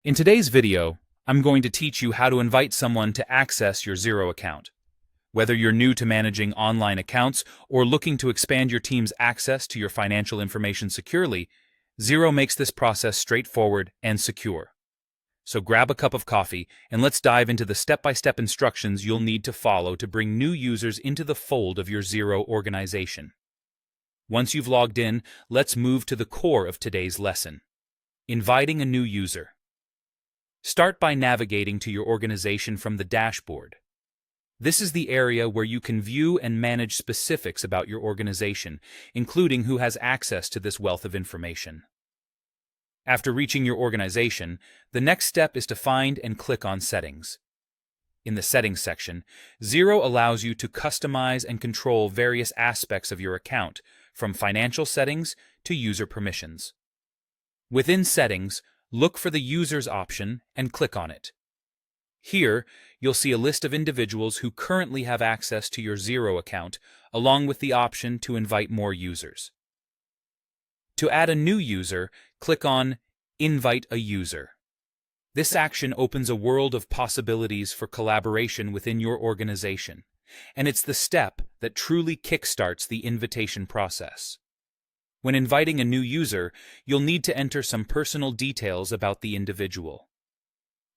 In today's video, I'm going to teach you how to invite someone to access your Xero account. Whether you're new to managing online accounts or looking to expand your team's access to your financial information securely, Xero makes this process straightforward and secure. So grab a cup of coffee and let's dive into the step-by-step instructions you'll need to follow to bring new users into the fold of your Xero organization. Once you've logged in, let's move to the core of today's lesson: inviting a new user. Start by navigating to your organization from the dashboard. This is the area where you can view and manage specifics about your organization, including who has access to this wealth of information. After reaching your organization, the next step is to find and click on Settings. In the Settings section, Xero allows you to customize and control various aspects of your account, from financial settings to user permissions. Within Settings, look for the Users option and click on it. Here, you'll see a list of individuals who currently have access to your Xero account, along with the option to invite more users. To add a new user, click on Invite a User. This action opens a world of possibilities for collaboration within your organization, and it's the step that truly kickstarts the invitation process. When inviting a new user, you'll need to enter some personal details about the individual.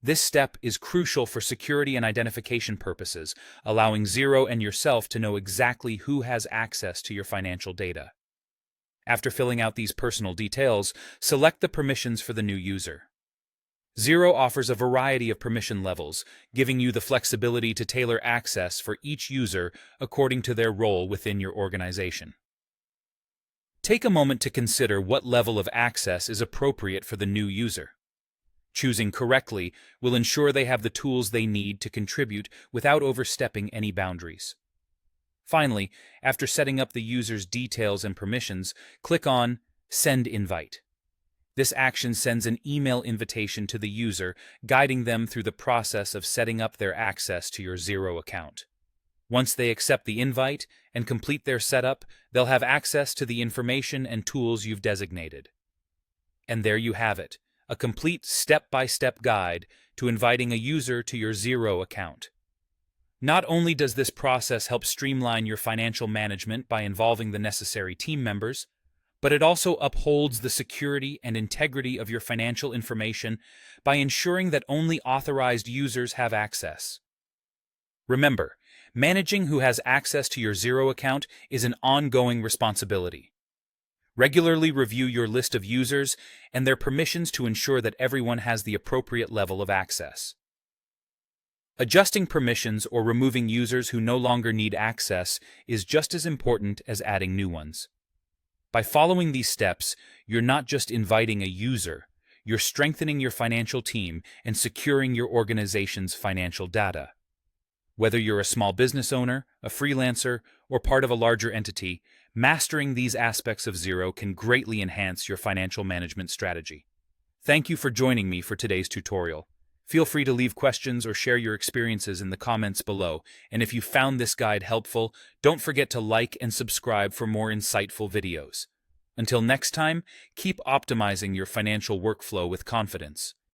This step is crucial for security and identification purposes, allowing Xero and yourself to know exactly who has access to your financial data. After filling out these personal details, select the permissions for the new user. Xero offers a variety of permission levels, giving you the flexibility to tailor access for each user according to their role within your organization. Take a moment to consider what level of access is appropriate for the new user. Choosing correctly will ensure they have the tools they need to contribute without overstepping any boundaries. Finally, after setting up the user's details and permissions, click on Send Invite. This action sends an email invitation to the user, guiding them through the process of setting up their access to your Xero account. Once they accept the invite and complete their setup, they'll have access to the information and tools you've designated. And there you have it, a complete step-by-step guide to inviting a user to your Xero account. Not only does this process help streamline your financial management by involving the necessary team members, but it also upholds the security and integrity of your financial information by ensuring that only authorized users have access. Remember, managing who has access to your Xero account is an ongoing responsibility. Regularly review your list of users and their permissions to ensure that everyone has the appropriate level of access. Adjusting permissions or removing users who no longer need access is just as important as adding new ones. By following these steps, you're not just inviting a user, you're strengthening your financial team and securing your organization's financial data. Whether you're a small business owner, a freelancer, or part of a larger entity, mastering these aspects of Xero can greatly enhance your financial management strategy. Thank you for joining me for today's tutorial. Feel free to leave questions or share your experiences in the comments below, and if you found this guide helpful, don't forget to like and subscribe for more insightful videos. Until next time, keep optimizing your financial workflow with confidence.